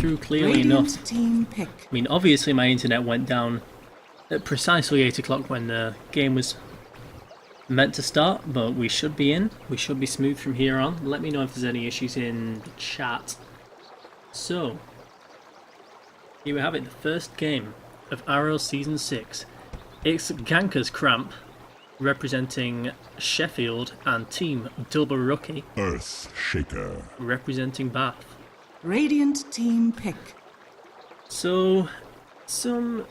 through clearly enough. Team pick. I mean, obviously my internet went down at precisely 8 o'clock when the game was meant to start, but we should be in. We should be smooth from here on. Let me know if there's any issues in the chat. So, here we have it, the first game of Arrow Season 6. It's Ganker's Cramp, representing Sheffield, and Team Double Rookie, Earth Shaker, representing Bath. Radiant team pick. So, some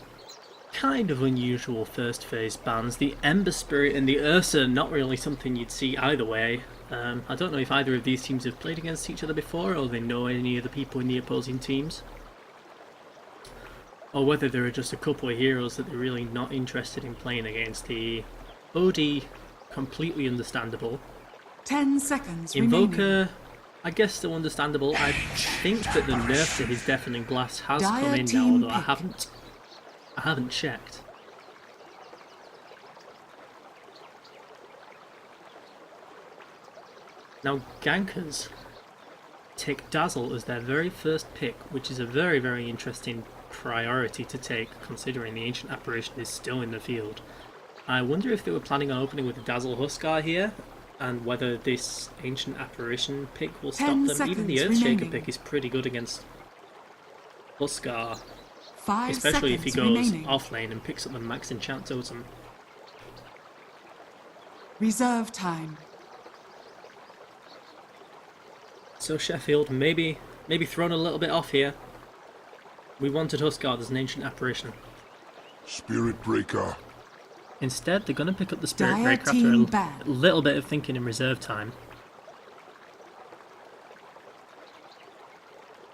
kind of unusual first phase bans. The Ember Spirit and the Ursa, not really something you'd see either way. I don't know if either of these teams have played against each other before, or they know any of the people in the opposing teams. Or whether there are just a couple of heroes that they're really not interested in playing against. The OD, completely understandable. 10 seconds Invoker, remaining. I guess still understandable. I think that the nerf to his Deafening Blast has Dire come in now, team although pick. I haven't checked. Now Gankers take Dazzle as their very first pick, which is a very, very interesting priority to take considering the Ancient Apparition is still in the field. I wonder if they were planning on opening with the Dazzle Huskar here, and whether this Ancient Apparition pick will stop them. Even the Earthshaker pick is pretty good against Huskar, 5 especially if he seconds goes remaining. off lane and picks up the Max Enchant Totem. Reserve time. So Sheffield, maybe thrown a little bit off here. We wanted Huskar as an Ancient Apparition. Spirit Breaker, Instead, they're going to pick up the Spirit Dire Breaker team after ban. a little bit of thinking in reserve time.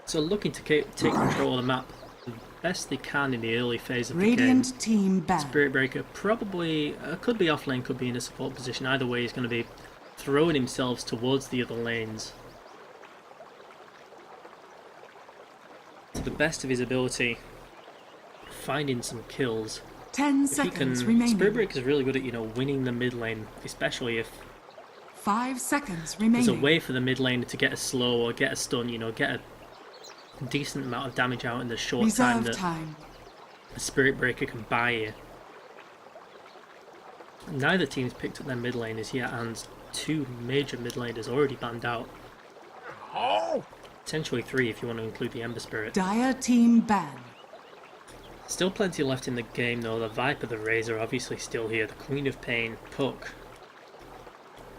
So looking to take control of the map the best they can in the early phase of the game. Radiant team ban. Spirit Breaker probably could be off lane, could be in a support position. Either way, he's going to be throwing himself towards the other lanes to the best of his ability, finding some kills. 10 If he can, seconds remaining. Spirit Breaker is really good at, winning the mid lane, especially if 5 seconds there's a remaining. way for the mid laner to get a slow or get a stun, get a decent amount of damage out in the short time Reserve that time. a Spirit Breaker can buy you. Neither team's picked up their mid laners yet, and 2 major mid laners already banned out. Potentially 3 if you want to include the Ember Spirit. Dire team ban. Still plenty left in the game though. The Viper, the Razor obviously still here. The Queen of Pain, Puck,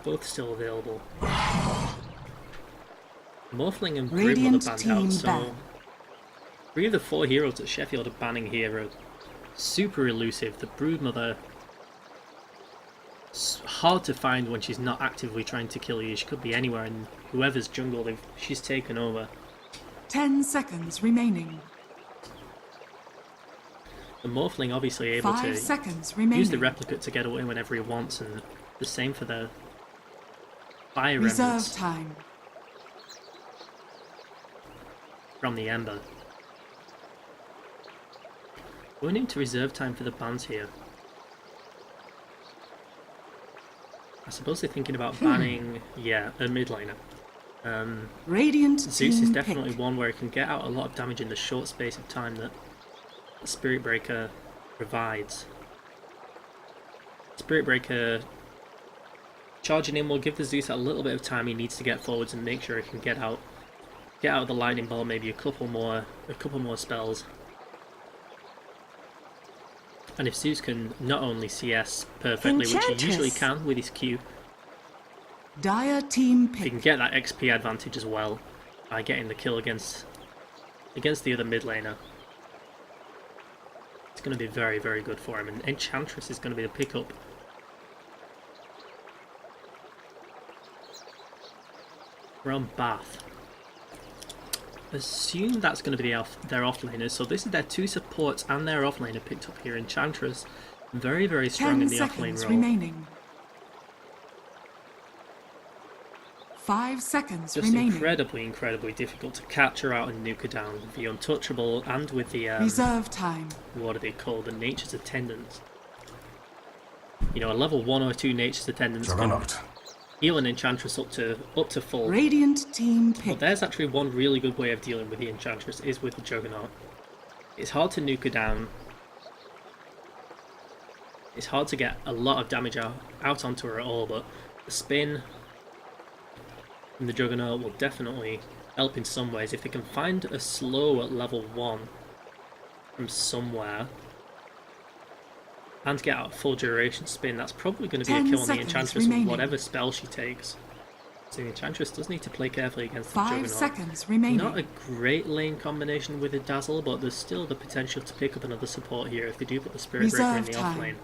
both still available. Morphling and Grim Radiant are banned team out, so ban. 3 of the 4 heroes that Sheffield are banning here are super elusive. The Broodmother, it's hard to find when she's not actively trying to kill you. She could be anywhere in whoever's jungle she's taken over. 10 seconds remaining. The Morphling obviously able 5 to seconds remaining. use the Replicate to get away whenever he wants, and the same for the Fire Reserve Remnants time. from the Ember. Going into reserve time for the bans here. I suppose they're thinking about banning, a mid laner. Radiant Zeus team is definitely pick. one where he can get out a lot of damage in the short space of time that Spirit Breaker provides. Spirit Breaker charging in will give the Zeus a little bit of time he needs to get forwards and make sure he can get out of the lightning ball, maybe a couple more spells. And if Zeus can not only CS perfectly, which he usually can with his Q, Dire team he can pick. get that XP advantage as well by getting the kill against the other mid laner. It's going to be very, very good for him, and Enchantress is going to be the pickup. We're on Bath. Assume that's going to be their offlaners, so this is their 2 supports and their offlaner picked up here. Enchantress, very, very strong 10 in the offlane seconds role. remaining. 5 seconds Just remaining. incredibly difficult to catch her out and nuke her down with the Untouchable and with the Reserve time. what are they called? The Nature's Attendants. A level 1 or 2 Nature's Attendants can Healing Enchantress up to full. Radiant team But pick. there's actually one really good way of dealing with the Enchantress is with the Juggernaut. It's hard to nuke her down. It's hard to get a lot of damage out onto her at all, but the spin from the Juggernaut will definitely help in some ways. If they can find a slow at level 1 from somewhere and get out a full duration spin, that's probably going to be a 10 kill on the seconds Enchantress remaining. with whatever spell she takes. So the Enchantress does need to play carefully against the 5 Juggernaut. seconds remaining. Not a great lane combination with a Dazzle, but there's still the potential to pick up another support here if they do put the Spirit Breaker in Reserve the time. off lane.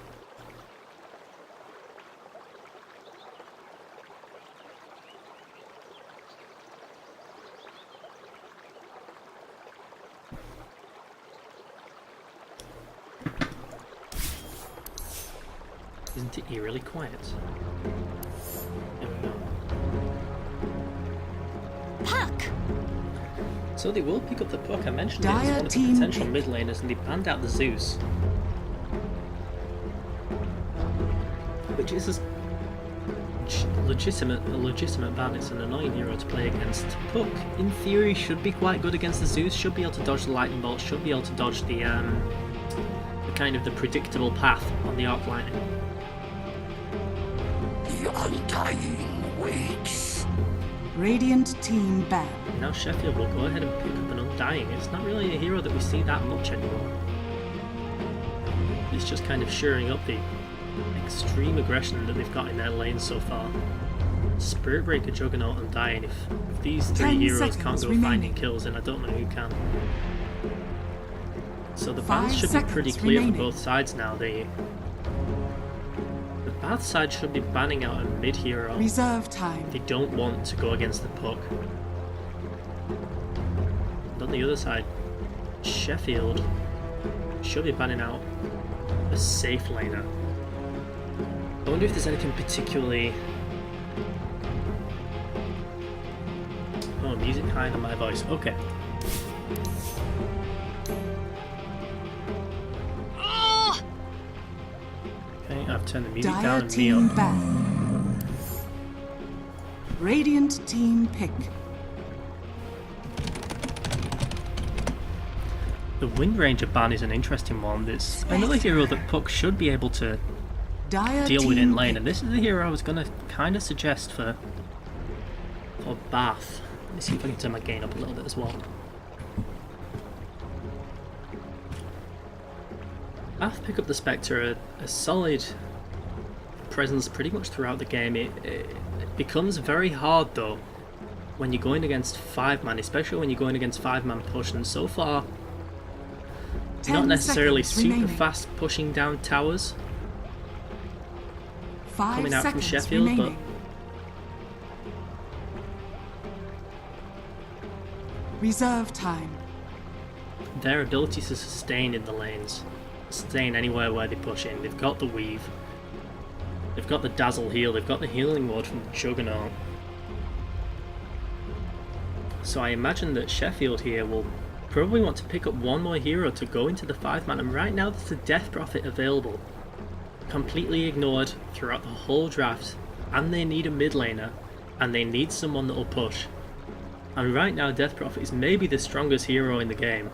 Isn't it eerily quiet? There we go. Puck! So they will pick up the puck. I mentioned it as Dire one of the team potential pick. mid laners, and they banned out the Zeus, which is a legitimate ban. It's an annoying hero to play against. Puck, in theory, should be quite good against the Zeus. Should be able to dodge the lightning bolt. Should be able to dodge the kind of the predictable path on the arc lightning. The undying waits. Radiant team ban. Now Sheffield will go ahead and pick up an Undying. It's not really a hero that we see that much anymore. It's just kind of shoring up the extreme aggression that they've got in their lane so far. Spirit Breaker, Juggernaut, Undying. If these 10 three heroes can't seconds go remaining. finding kills, then I don't know who can. So the 5 bans should be pretty seconds clear remaining. for both sides now. The Bath side should be banning out a mid hero. Reserve time. They don't want to go against the puck. And on the other side, Sheffield should be banning out a safe laner. I wonder if there's anything particularly... Oh, music higher than my voice. Okay. Okay, I've turned the music down Dire and me team up. ban. Radiant team pick. The Wind Ranger ban is an interesting one. There's another hero that Puck should be able to Dire deal with team in lane, pick. and this is the hero I was going to kind of suggest for Bath. Let me see if I can turn my gain up a little bit as well. Bath pick up the Spectre, a solid presence pretty much throughout the game. It becomes very hard though when you're going against 5-man, especially when you're going against 5-man push, and so far 10 not necessarily seconds super remaining. fast pushing down towers 5 coming out from seconds Sheffield, remaining. but Reserve time. their ability to sustain in the lanes, sustain anywhere where they push in. They've got the weave, they've got the dazzle heal, they've got the healing ward from the Juggernaut. So I imagine that Sheffield here will probably want to pick up one more hero to go into the 5-man, and right now there's a Death Prophet available, completely ignored throughout the whole draft, and they need a mid laner, and they need someone that will push. And right now Death Prophet is maybe the strongest hero in the game.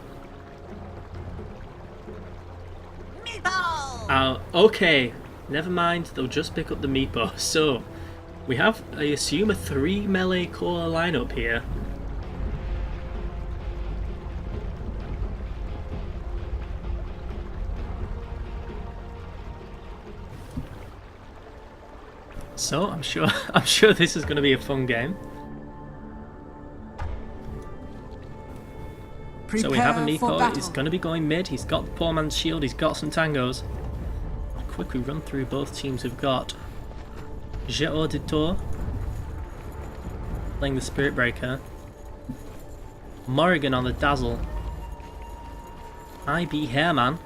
Meatball! Okay, never mind, they'll just pick up the meatball. So, we have, I assume, a 3 melee core lineup here. So, I'm sure this is going to be a fun game. So we have a Prepare for Meepo, battle. he's going to be going mid, he's got the poor man's shield, he's got some tangos. I'll quickly run through both teams. We've got Je Auditor playing the Spirit Breaker, Morrigan on the Dazzle, IB Hairman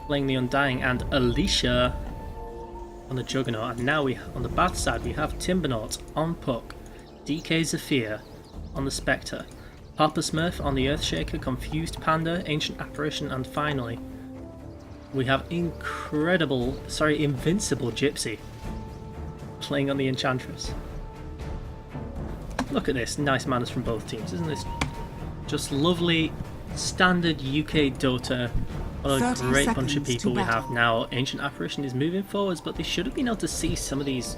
playing the Undying, and Alicia on the Juggernaut. And now on the Bath side we have Timbernaut on Puck, DK Zephyr on the Spectre, Papa Smurf on the Earthshaker, Confused Panda, Ancient Apparition, and finally we have invincible Gypsy playing on the Enchantress. Look at this, nice manners from both teams, isn't this just lovely, standard UK Dota? What a 30 great bunch of seconds people to we have battle. now. Ancient Apparition is moving forwards, but they should have been able to see some of these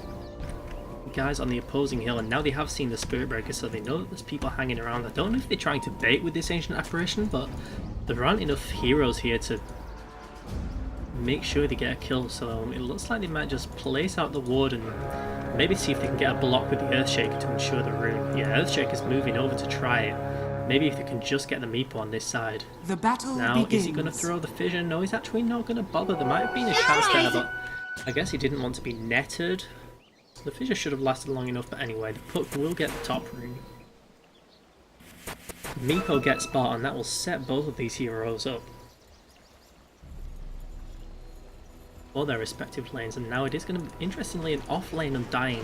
guys on the opposing hill, and now they have seen the Spirit Breaker, so they know that there's people hanging around. I don't know if they're trying to bait with this Ancient Apparition, but there aren't enough heroes here to make sure they get a kill, so it looks like they might just place out the ward and maybe see if they can get a block with the Earthshaker to ensure the rune. Yeah, Earthshaker's moving over to try it. Maybe if they can just get the Meepo on this side. The battle Now, begins. is he going to throw the fission? No, he's actually not going to bother. There might have been a chance there, but I guess he didn't want to be netted. The fissure should have lasted long enough, but anyway, the Puck will get the top rune. Meepo gets spot, and that will set both of these heroes up for their respective lanes, and now it is going to be, interestingly, an off lane Undying.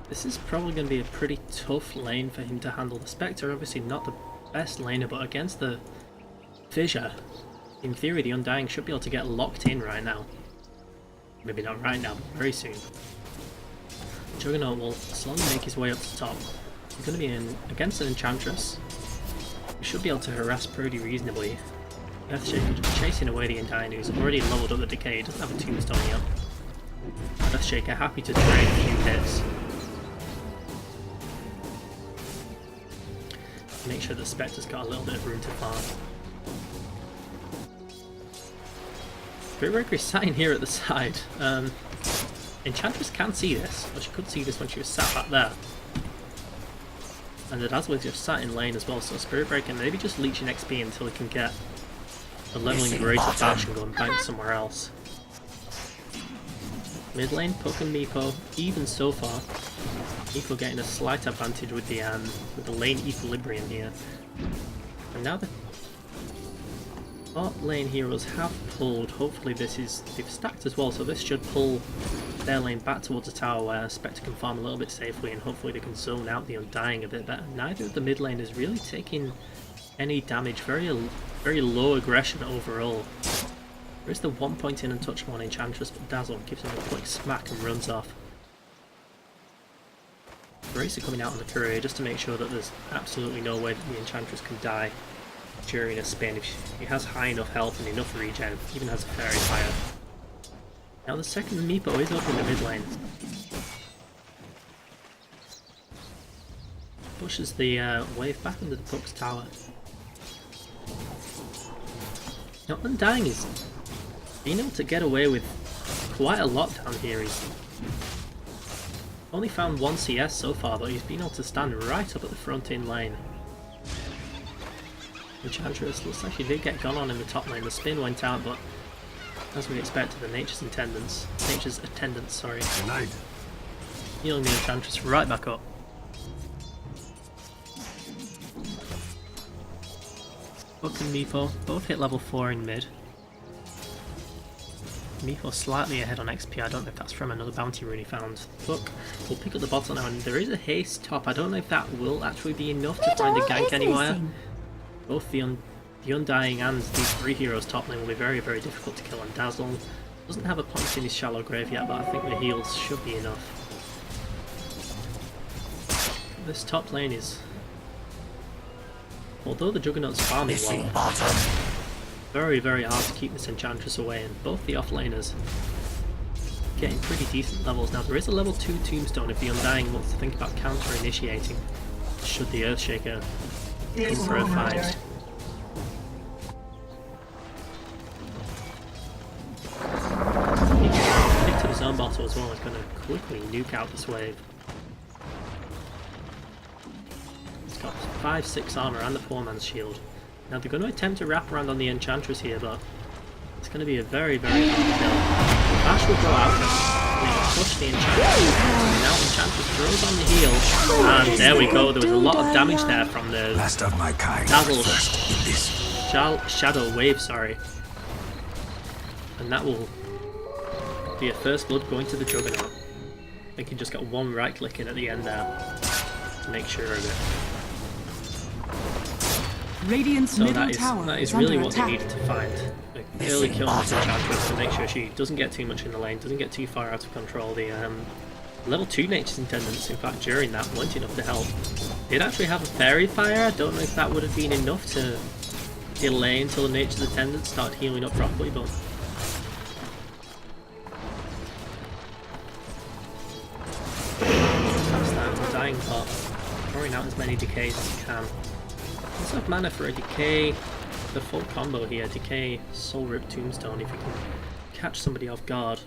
This is probably going to be a pretty tough lane for him to handle. The Spectre, obviously not the best laner, but against the Fissure, in theory the Undying should be able to get locked in right now. Maybe not right now, but very soon. Juggernaut will slowly make his way up to top. He's going to be against an Enchantress. We should be able to harass pretty reasonably. Earthshaker just chasing away the Undying, who's already leveled up the Decay, doesn't have a tombstone yet. Earthshaker happy to trade a few hits. Make sure the Spectre's got a little bit of room to farm. Spirit Breaker is sat in here at the side. Enchantress can see this, or she could see this when she was sat back there. And the Dazzler's just sat in lane as well, so Spirit Breaker maybe just leeching XP until he can get a leveling greater dash and go and bank somewhere else. Mid lane, Puck and Meepo, even so far. Meepo getting a slight advantage with the lane equilibrium here. And now the bot lane heroes have pulled. Hopefully they've stacked as well, so this should pull their lane back towards the tower where Spectre can farm a little bit safely, and hopefully they can zone out the Undying a bit better. Neither of the mid lane is really taking any damage, very low aggression overall. There is the 1 point in untouchable on Enchantress, but Dazzle gives him a quick smack and runs off. Bracer coming out on the courier just to make sure that there's absolutely no way that the Enchantress can die during a spin. If he has high enough health and enough regen, even has a Fairy Fire. Now the second Meepo is up in the mid lane. Pushes the wave back into the Puck's tower. Now Undying is being able to get away with quite a lot down here. He's only found one CS so far, but he's been able to stand right up at the front in lane. Enchantress looks like she did get gone on in the top lane. The spin went out, but as we expected, the Nature's attendance, sorry, healing the Enchantress right back up. Puck and Meepo both hit level 4 in mid. Meepo slightly ahead on XP, I don't know if that's from another bounty rune he found. Puck will pick up the bottle now, and there is a haste top. I don't know if that will actually be enough to find a gank anywhere. Both the Undying and these three heroes top lane will be very, very difficult to kill, and Dazzle doesn't have a punch in his shallow grave yet, but I think the heals should be enough. This top lane is, although the Juggernaut's farming well, very, very hard to keep this Enchantress away, and both the offlaners getting pretty decent levels. Now there is a level 2 tombstone if the Undying wants to think about counter-initiating should the Earthshaker in for a fight. He picked up his own bottle as well, is going to quickly nuke out this wave. He's got 5-6 armor and a 4-man's shield. Now they're going to attempt to wrap around on the Enchantress here, but it's going to be a very, very hard kill. Bash will go out and they will push the Enchantress. And now Enchantress throws on the heal, and there we go. There was a lot of damage there from the Last of my kind. Dazzle This. Shadow Wave, sorry. And that will be a first blood going to the Juggernaut. I think he just got one right click in at the end there to make sure of it. Radiant's So middle that tower is is really under what they attack. needed to find. Like, early kill on this Enchantress to make sure she doesn't get too much in the lane, doesn't get too far out of control. The level 2 Nature's Intendants, in fact, during that weren't enough to help. Did actually have a Fairy Fire. I don't know if that would have been enough to delay until the Nature's Attendants started healing up properly, but that's that dying pot. Throwing out as many decays as you can. Also have mana for a decay, the full combo here, decay, soul rip, tombstone, if you can catch somebody off guard.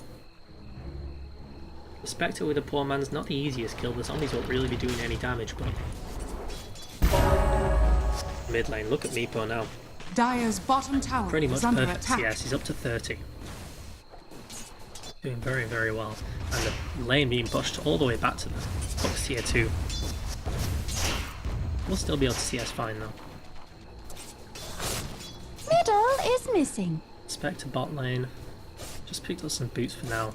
The Spectre with a poor man's not the easiest kill, the zombies won't really be doing any damage, but mid lane, look at Meepo now. Dire's bottom tower Pretty much is under perfect attack. CS, he's up to 30. Doing very, very well. And the lane being pushed all the way back to the box tier 2. We'll still be able to CS fine though. Middle is missing. Spectre bot lane. Just picked up some boots for now.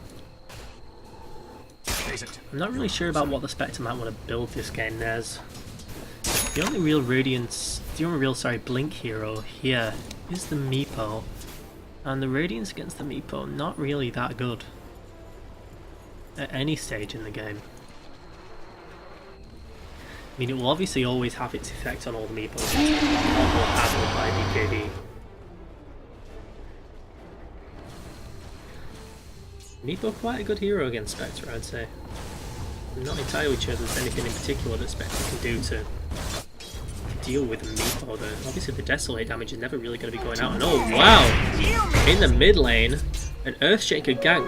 I'm not really sure about what the Spectre might want to build this game. There's the only real Blink hero here is the Meepo. And the Radiance against the Meepo, not really that good. At any stage in the game. I mean, it will obviously always have its effect on all the Meepos. It's more handled by BKB. Meepo quite a good hero against Spectre, I'd say. I'm not entirely sure there's anything in particular that Spectre can do to deal with Meepo. Obviously the Desolate damage is never really going to be going out. And oh wow! In the mid lane, an Earthshaker gank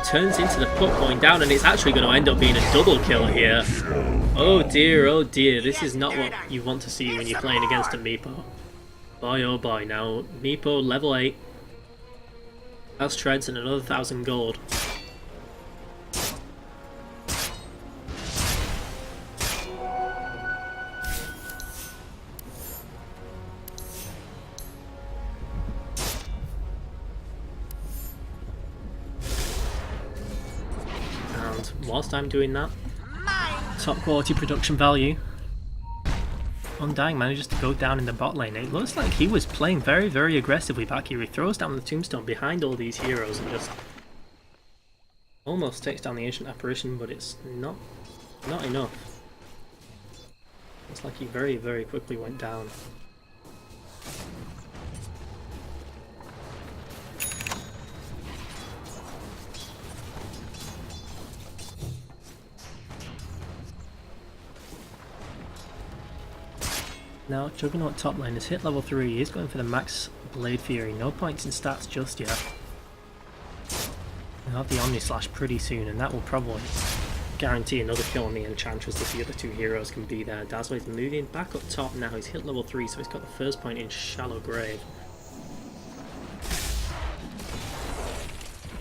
turns into the puck going down, and it's actually going to end up being a double kill here. Oh dear, this is not what you want to see when you're playing against a Meepo. Boy oh boy, now Meepo level 8. House treads and another 1,000 gold. And whilst I'm doing that, top quality production value. Undying manages to go down in the bot lane. It looks like he was playing very, very aggressively back here. He throws down the tombstone behind all these heroes and just almost takes down the ancient apparition, but it's not enough. Looks like he very, very quickly went down. Now, Juggernaut top lane has hit level 3, he's going for the max Blade Fury, no points in stats just yet. We'll have the Omni Slash pretty soon, and that will probably guarantee another kill on the Enchantress if the other two heroes can be there. Dazzler is moving back up top now, he's hit level 3, so he's got the first point in Shallow Grave.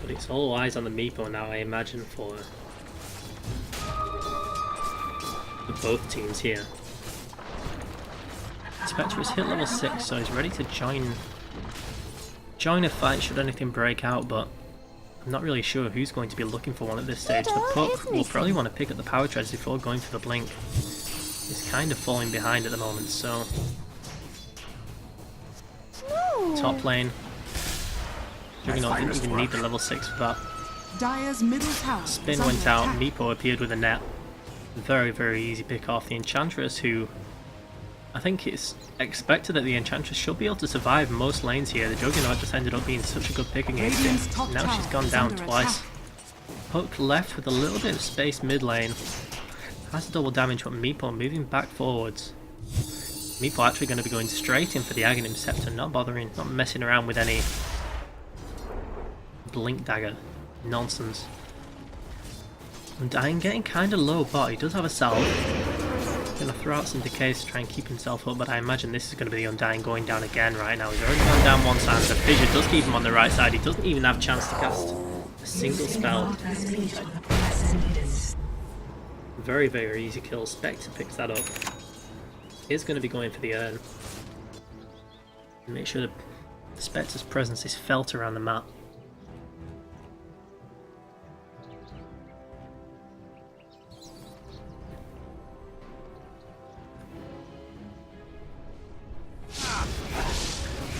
But it's all eyes on the Meepo now, I imagine, for both teams here. Spectre has hit level 6, so he's ready to join a fight should anything break out, but I'm not really sure who's going to be looking for one at this stage. The puck will probably want to pick up the power treads before going for the blink. He's kind of falling behind at the moment, so top lane. Juggernaut didn't even need the level 6 for that. Dire's middle tower Spin is went under out, attack. Meepo appeared with a net. Very, very easy pick off the Enchantress, who I think it's expected that the Enchantress should be able to survive most lanes here. The Juggernaut just ended up being such a good pick against Radiant's it. top Now she's tower gone is down under twice. attack. Hook left with a little bit of space mid lane. Has double damage, but Meepo moving back forwards. Meepo actually going to be going straight in for the Aghanim Scepter, not bothering, not messing around with any blink dagger nonsense. Undying getting kind of low bot. He does have a salve. Gonna throw out some decays to try and keep himself up, but I imagine this is going to be the Undying going down again right now. He's already gone down one side, the Fissure does keep him on the right side. He doesn't even have a chance to cast a single spell. Very, very easy kill. Spectre picks that up. Is going to be going for the urn. Make sure the Spectre's presence is felt around the map.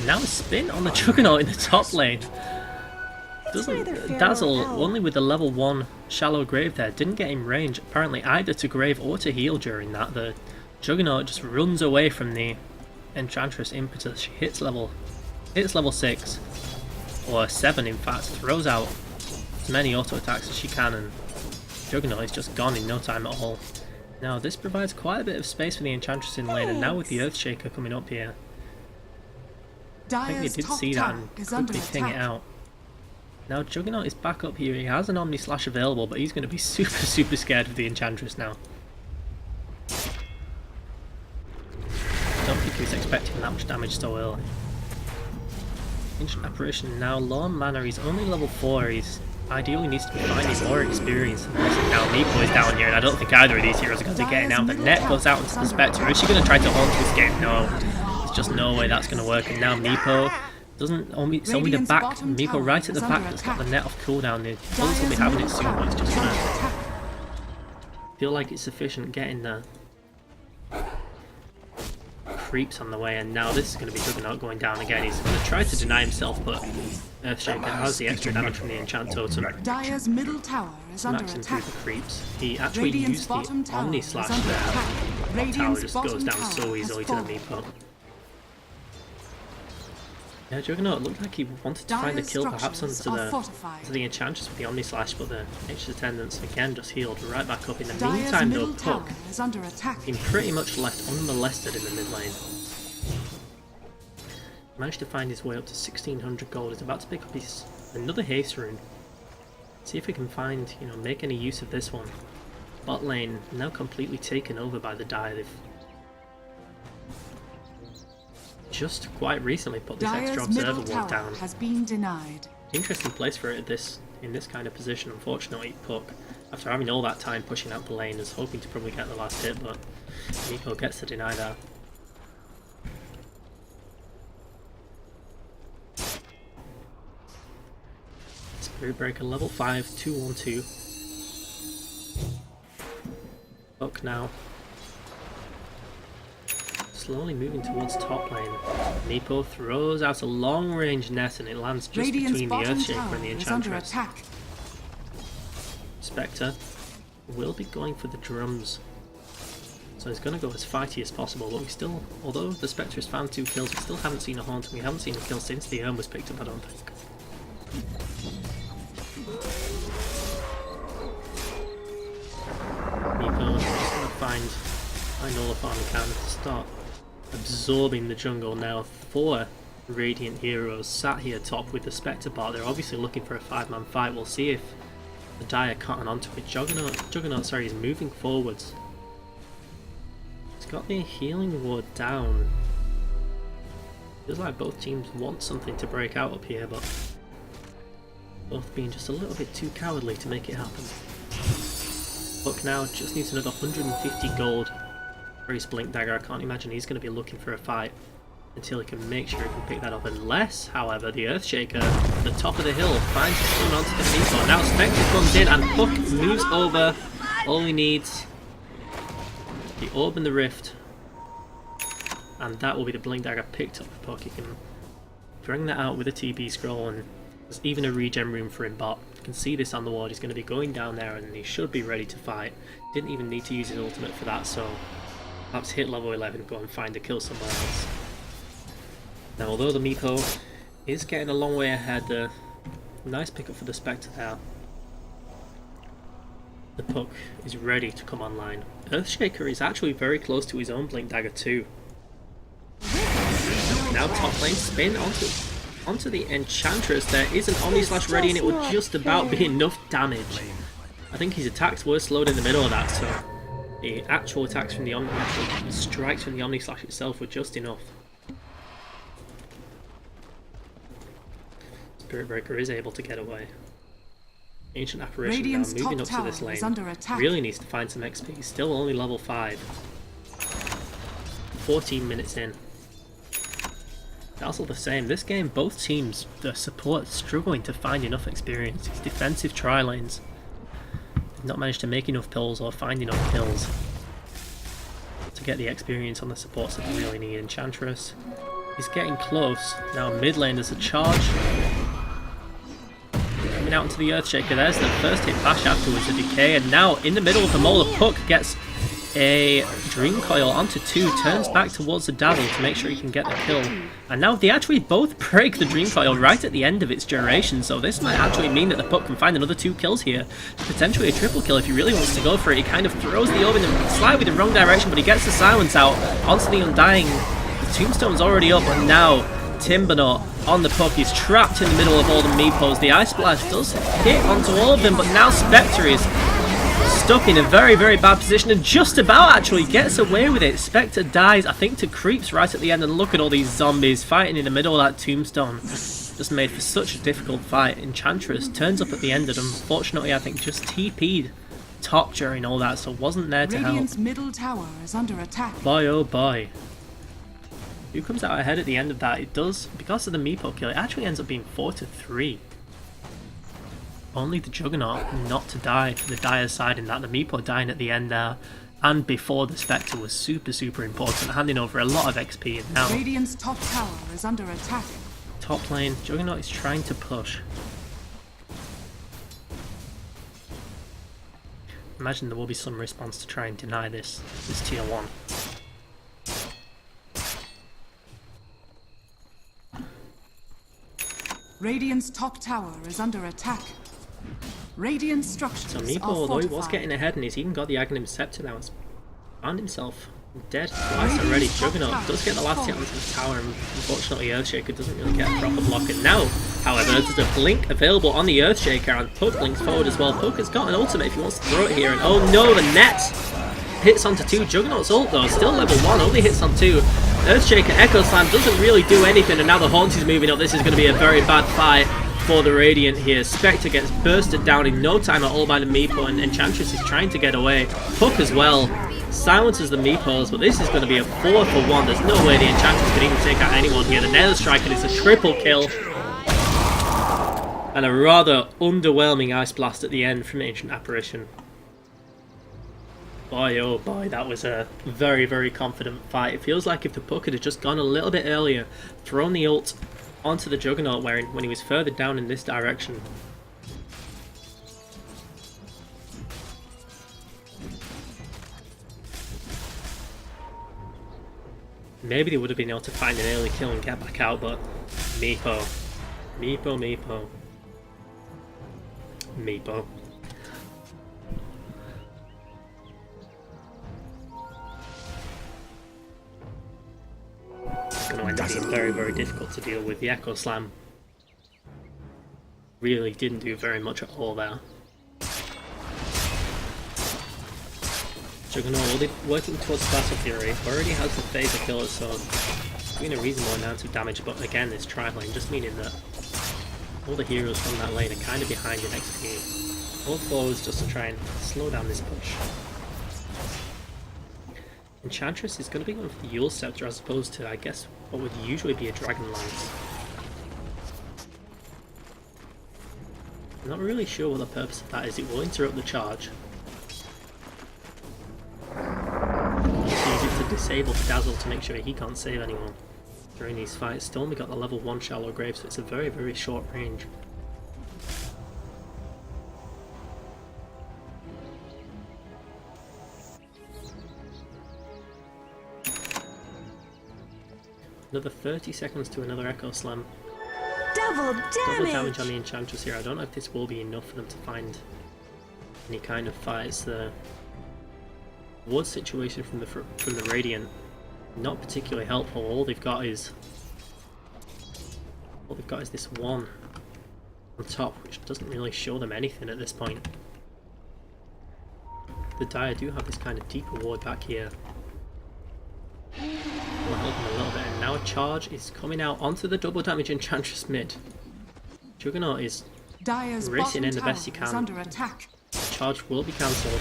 Now a spin on the Juggernaut in the top lane. Doesn't Dazzle, only with the level 1 shallow grave there, didn't get in range apparently either to grave or to heal during that. The Juggernaut just runs away from the Enchantress impetus. She hits level 6 or 7 in fact, throws out as many auto attacks as she can, and Juggernaut is just gone in no time at all. Now this provides quite a bit of space for the Enchantress in lane, and now with the Earthshaker coming up here, I think they did see that and quickly ping it out. Now Juggernaut is back up here. He has an Omni Slash available, but he's going to be super scared of the Enchantress now. Don't think he was expecting that much damage so early. Ancient Apparition now low on mana. He's only level 4. He's ideally needs to be finding more experience than this. And now Meepo is down here, and I don't think either of these heroes are going to be getting out. The net goes out into the Spectre. Is she going to try to haunt this game? No. There's just no way that's going to work. And now Meepo doesn't only, it's only the back, Meepo right at the back that's got the net off cooldown. The others will be having it soon, but it's just gonna feel like it's sufficient getting the creeps on the way, and now this is going to be Juggernaut going down again. He's going to try to deny himself, but Earthshaker has the extra damage from the Enchant Totem. Dire's middle tower is under Maxing attack. through the creeps. He actually Radiant's used bottom the tower Omni is Slash under there. attack. Top tower Radiant's just bottom goes down tower so has easily to the fallen. Meepo. Yeah, Juggernaut looked like he wanted to find a Dire's kill perhaps structures onto are fortified. the Enchantress with the Omni Slash, but the Nature's Attendants again just healed right back up. In the Dire's meantime though, middle tower Puck is under attack. been pretty much left unmolested in the mid lane. Managed to find his way up to 1600 gold. He's about to pick up his another haste rune. See if we can find, make any use of this one. Bot lane now completely taken over by the Dire. They've just quite recently put this extra Dire's observer middle ward tower down. has been denied. Interesting place for it in this kind of position. Unfortunately, Puck, after having all that time pushing out the lane, is hoping to probably get the last hit, but Nico gets to deny that. Spirit Breaker level 5, 212. Puck now slowly moving towards top lane. Meepo throws out a long range net, and it lands just Radiant's between the bottom Earthshaker tower and the is under Enchantress. attack. Spectre will be going for the drums, so he's going to go as fighty as possible, but we still, although the Spectre has found 2 kills, we still haven't seen a haunt, and we haven't seen a kill since the urn was picked up, I don't think. Meepo is just going to find all the farm he can to start absorbing the jungle. Now 4 Radiant heroes sat here top with the Spectre bot. They're obviously looking for a 5-man fight. We'll see if the Dire cutting onto it. Juggernaut, sorry, is moving forwards. He's got the healing ward down. Feels like both teams want something to break out up here, but both being just a little bit too cowardly to make it happen. Puck now just needs another 150 gold for his Blink Dagger. I can't imagine he's going to be looking for a fight until he can make sure he can pick that up. Unless, however, the Earthshaker at the top of the hill finds his stun onto the Meepo. Now Spectre comes in and Puck moves over. All he needs, the Orb and the Rift, and that will be the Blink Dagger picked up for Puck. He can bring that out with a TB scroll, and there's even a regen room for him bot. You can see this on the ward. He's going to be going down there and he should be ready to fight. Didn't even need to use his ultimate for that, so perhaps hit level 11, go and find a kill somewhere else. Now although the Meepo is getting a long way ahead, nice pickup for the Spectre there. The Puck is ready to come online. Earthshaker is actually very close to his own Blink Dagger too. Now top lane spin onto the Enchantress. There is an Omni Slash ready, and it will just about be enough damage. I think his attacks were slowed in the middle of that, so the actual attacks from the actual strikes from the Omni Slash itself were just enough. Spirit Breaker is able to get away. Ancient Apparition Radiant's now moving top up to this tower lane. is under attack. Really needs to find some XP. He's still only level 5. 14 minutes in. Dazzle the same. This game, both teams, the support struggling to find enough experience. It's defensive tri-lanes. They've not managed to make enough pulls or find enough kills to get the experience on the supports that they really need. Enchantress He's getting close. Now mid lane, there's a charge. Coming out into the Earthshaker. There's the first hit bash afterwards, a decay. And now in the middle of the Molar, Puck gets a Dream Coil onto 2, turns back towards the Dazzle to make sure he can get the kill. And now they actually both break the Dream Coil right at the end of its duration, so this might actually mean that the Puck can find another 2 kills here. Potentially a triple kill if he really wants to go for it. He kind of throws the orb in the slightly the wrong direction, but he gets the silence out onto the Undying. The Tombstone's already up, and now Timbernaut on the Puck. He's trapped in the middle of all the meepos. The Ice Blast does hit onto all of them, but now Spectre is stuck in a very, very bad position and just about actually gets away with it. Spectre dies, I think, to creeps right at the end, and look at all these zombies fighting in the middle of that Tombstone. Just made for such a difficult fight. Enchantress turns up at the end and unfortunately I think just TP'd top during all that, so wasn't there to help. Radiant's middle tower is under attack. Boy oh boy. Who comes out ahead at the end of that? It does, because of the Meepo kill, it actually ends up being 4-3. Only the Juggernaut not to die for the Dire side in that. The Meepo dying at the end there and before the Spectre was super, super important, handing over a lot of XP. And now Radiant's top tower is under attack. top lane, Juggernaut is trying to push. Imagine there will be some response to try and deny this tier 1. Radiant's top tower is under attack. Radiant structures So are Meepo, although he was fortified. getting ahead and he's even got the Aghanim Scepter now, has found himself dead twice already. Juggernaut does get the last hit onto the tower, and unfortunately Earthshaker doesn't really get a proper block. And now, however, there's a blink available on the Earthshaker, and Puck links forward as well. Puck has got an ultimate if he wants to throw it here, and oh no, the net hits onto 2. Juggernaut's ult though, still level 1, only hits on 2. Earthshaker Echo Slam doesn't really do anything, and now the Haunt is moving up. This is going to be a very bad fight for the Radiant here. Spectre gets bursted down in no time at all by the Meepo, and Enchantress is trying to get away. Puck as well silences the Meepos, but this is going to be a 4-for-1. There's no way the Enchantress could even take out anyone here. The Nether Striker is a triple kill. And a rather underwhelming Ice Blast at the end from Ancient Apparition. Boy oh boy, that was a very, very confident fight. It feels like if the Puck had just gone a little bit earlier, thrown the ult onto the Juggernaut when he was further down in this direction. Maybe they would have been able to find an early kill and get back out, but Meepo. Meepo, Meepo. Meepo. It's going to end up being very, very difficult to deal with. The Echo Slam really didn't do very much at all there. Juggernaut will be working towards Battle Fury. Already has the Phaser Killer, so doing a reasonable amount of damage, but again, this tri lane just meaning that all the heroes from that lane are kind of behind in XP. All forwards just to try and slow down this push. Enchantress is going to be going for the Yule Scepter as opposed to, I guess, what would usually be a Dragon Lance. I'm not really sure what the purpose of that is. It will interrupt the charge. Just use it to disable the Dazzle to make sure he can't save anyone during these fights. Still only got the level 1 Shallow Grave, so it's a very, very short range. Another 30 seconds to another Echo Slam. Double Double damage damage! on the Enchantress here. I don't know if this will be enough for them to find any kind of fights. The ward situation from the Radiant, not particularly helpful. All they've got is this one on top, which doesn't really show them anything at this point. The Dire do have this kind of deeper ward back here. Will help them a little bit, and now a charge is coming out onto the double damage Enchantress mid. Juggernaut is Dire's racing in the bottom best he tower is can. under attack. Charge will be cancelled.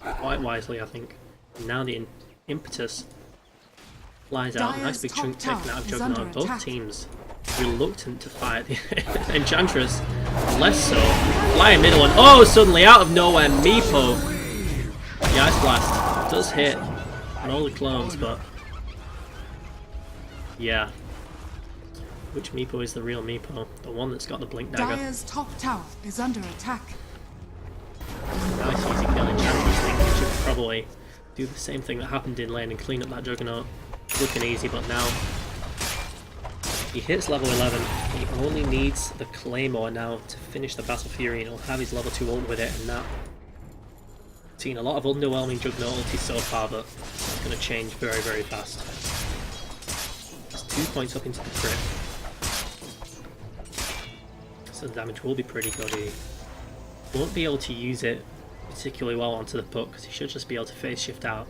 Quite wisely, I think. And now the impetus flies out. Dire's Nice big top chunk taken tower out of is under Juggernaut. Both attack. teams reluctant to fight. Enchantress less so. Flying middle, and oh, suddenly out of nowhere, Meepo. The Ice Blast does hit on all the clones, but Yeah. Which Meepo is the real Meepo? The one that's got the blink dagger. Dire's top tower is under attack. Nice easy kill. Enchantress thinking he should probably do the same thing that happened in lane and clean up that Juggernaut. Looking easy, but now he hits level 11. He only needs the Claymore now to finish the Battle Fury, and he'll have his level 2 ult with it, and that. Seen a lot of underwhelming Juggernaut ultis so far, but it's going to change very, very fast. It's 2 points up into the crit. So the damage will be pretty good. He won't be able to use it particularly well onto the puck, because he should just be able to phase shift out.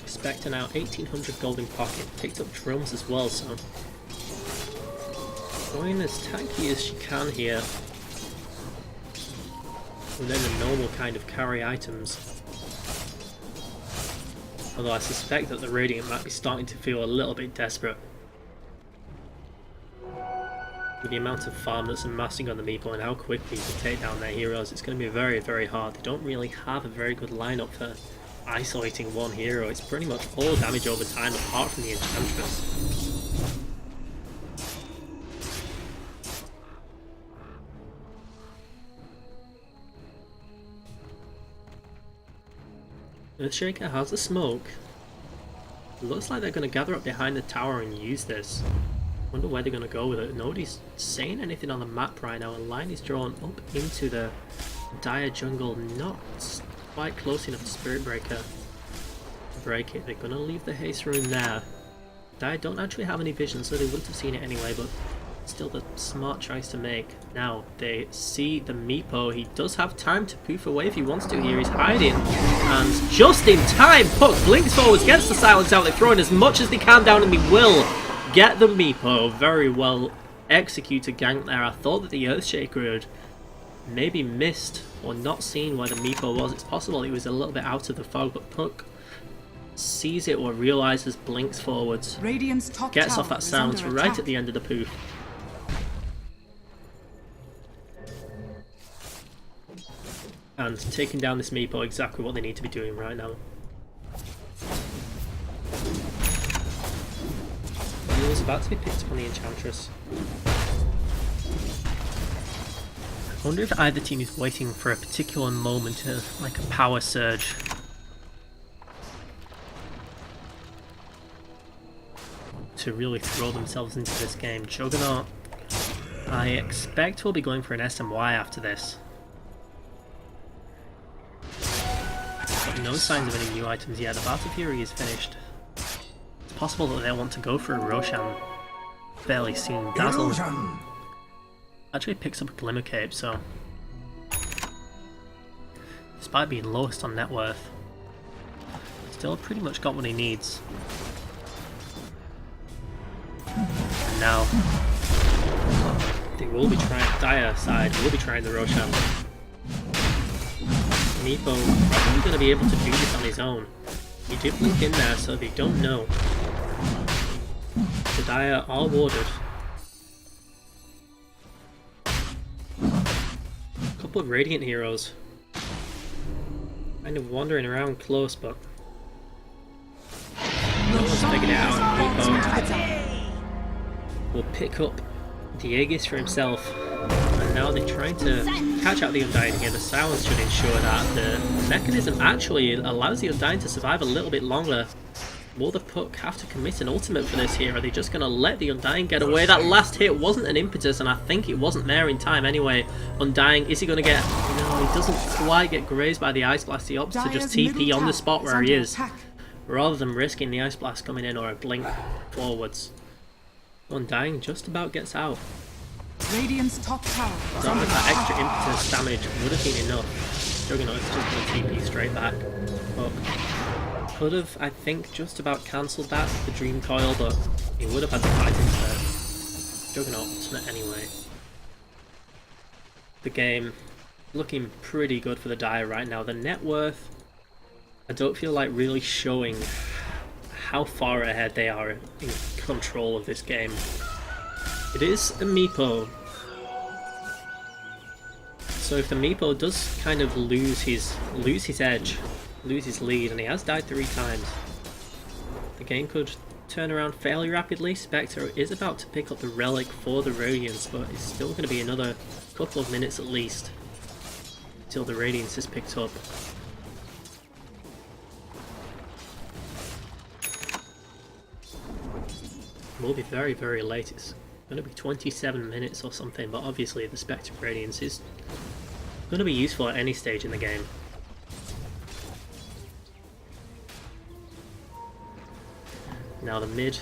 Spectre now 1800 gold in pocket, picked up drums as well, so going as tanky as she can here, and then the normal kind of carry items. Although I suspect that the Radiant might be starting to feel a little bit desperate. With the amount of farm that's amassing on the Meepo and how quickly you can take down their heroes, it's going to be very, very hard. They don't really have a very good lineup for isolating one hero. It's pretty much all damage over time apart from the Enchantress. Earthshaker has a smoke. It looks like they're going to gather up behind the tower and use this. Wonder where they're going to go with it. Nobody's saying anything on the map right now. A line is drawn up into the dire jungle, not quite close enough to Spirit Breaker to break it. They're going to leave the haste rune there. Dire don't actually have any vision, so they wouldn't have seen it anyway, but still the smart choice to make. Now they see the Meepo. He does have time to poof away if he wants to here. He's hiding, and just in time, Puck blinks forwards, gets the silence out. They're throwing as much as they can down, and they will get the Meepo. Very well executed gank there. I thought that the Earthshaker had maybe missed or not seen where the Meepo was. It's possible he was a little bit out of the fog, but Puck sees it or realizes, blinks forwards, Radiant's top gets tower off that is silence under right attack. at the end of the poof. And taking down this Meepo, exactly what they need to be doing right now. He was about to be picked up on the Enchantress. I wonder if either team is waiting for a particular moment, like a power surge. To really throw themselves into this game. Juggernaut, I expect will be going for an SMY after this. But no signs of any new items yet. The Battle Fury is finished. It's possible that they'll want to go for a Roshan fairly soon. Dazzle actually picks up a Glimmer Cape, so despite being lowest on net worth, still pretty much got what he needs. And now they will be trying, Dire side will be trying the Roshan. Meepo probably going to be able to do this on his own. He did blink in there, so they don't know. The Dire are warded. A couple of Radiant heroes kind of wandering around close, but no one's figured it out. Meepo will pick up the Aegis for himself, and now they're trying to catch out the Undying here. The silence should ensure that the mechanism actually allows the Undying to survive a little bit longer. Will the Puck have to commit an ultimate for this here? Are they just going to let the Undying get away? That last hit wasn't an impetus, and I think it wasn't there in time anyway. Undying, is he going to get... No, he doesn't quite get grazed by the Ice Blast. He opts to just TP on the spot where he is, rather than risking the Ice Blast coming in or a blink forwards. Undying just about gets out. Radiant's top tower is So under that attack. extra impetus damage would have been enough. Juggernaut's just going to TP straight back. But could have, I think, just about cancelled that with the Dream Coil, but he would have had to fight into Juggernaut ultimate anyway. The game looking pretty good for the Dire right now. The net worth, I don't feel like really showing how far ahead they are in control of this game. It is a Meepo, So if the Meepo does kind of lose his edge, lose his lead, and he has died 3 times, the game could turn around fairly rapidly. Spectre is about to pick up the relic for the Radiance, but it's still going to be another couple of minutes at least till the Radiance is picked up. Will be very, very late. It's going to be 27 minutes or something, but obviously the Spectre Radiance is going to be useful at any stage in the game. Now the mid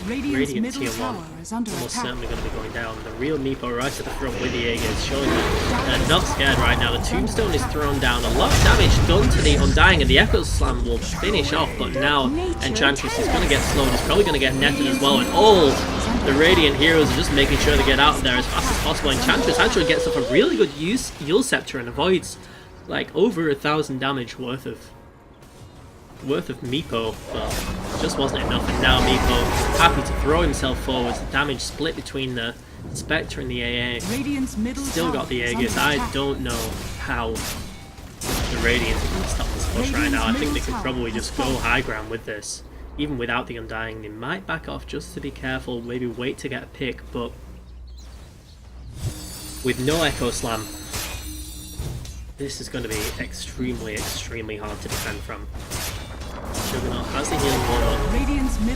Radiant's Radiant middle tier 1 tower is under almost attack. certainly going to be going down. The real Meepo right at the front with the Aegis, showing that they're not scared right now. The Tombstone is thrown down. A lot of damage done to the Undying, and the Echo Slam will finish off, but now Enchantress is going to get slowed. He's probably going to get netted as well, and all the Radiant heroes are just making sure to get out of there as fast as possible. Enchantress actually gets off a really good Yule Scepter and avoids like over 1,000 damage worth of Meepo, but just wasn't enough, and now Meepo happy to throw himself forwards. The damage split between the Spectre and the AA. Radiant's middle Still got the Aegis. I don't know how the Radiant can stop this push right now. I think they could probably just go high ground with this. Even without the Undying, they might back off just to be careful, maybe wait to get a pick, but with no Echo Slam, this is going to be extremely, extremely hard to defend from. Juggernaut has the healing wall up.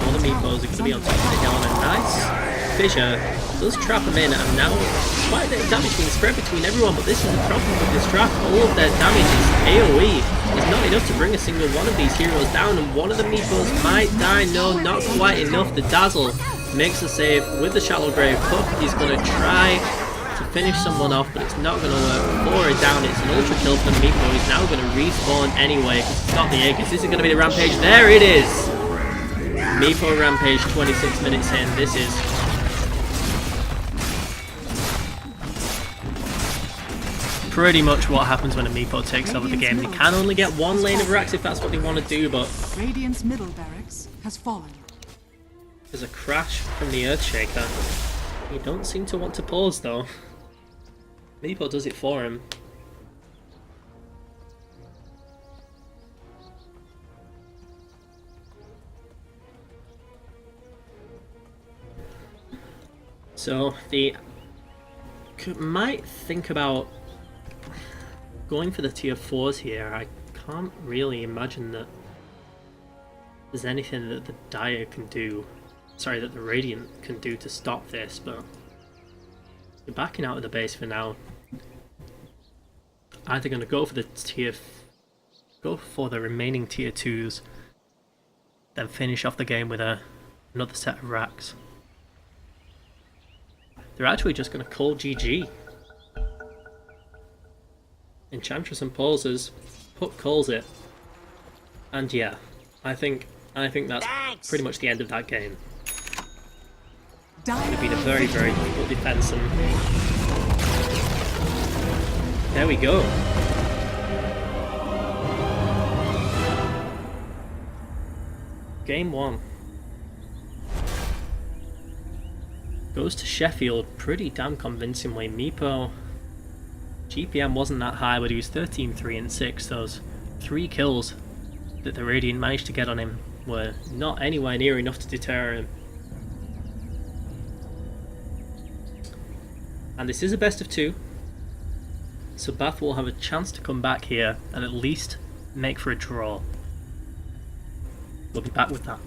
All the Meepos are going to be on top of the hill, and a nice fissure does trap them in, and now quite a bit of damage being spread between everyone, but this is the problem with this trap. All of their damage is AoE. It's not enough to bring a single one of these heroes down, and one of the Meepos might die. No, not quite enough. The Dazzle makes a save with the Shallow Grave. Puck is going to try to finish someone off, but it's not going to work. 4 is down. It's an ultra kill for the Meepo. He's now going to respawn anyway because he's got the Aegis. This is going to be the Rampage. There it is! Meepo Rampage 26 minutes in. This is pretty much what happens when a Meepo takes over the game. They can only get 1 lane of racks if that's what they want to do, but Radiant's middle barracks has fallen. there's a crash from the Earthshaker. You don't seem to want to pause though. Meepo does it for him. So they might think about going for the tier 4s here. I can't really imagine that there's anything that the Dire can do. Sorry, that the Radiant can do to stop this, but they're backing out of the base for now. Either going to go for the remaining tier 2s, then finish off the game with another set of racks. They're actually just going to call GG. Enchantress and pauses. Puck calls it, and yeah, I think that's pretty much the end of that game. It's going to be a very, very difficult defense, and there we go. Game 1 goes to Sheffield pretty damn convincingly. Meepo GPM wasn't that high, but he was 13, 3 and 6. Those 3 kills that the Radiant managed to get on him were not anywhere near enough to deter him. And this is a best of 2, so Bath will have a chance to come back here and at least make for a draw. We'll be back with that.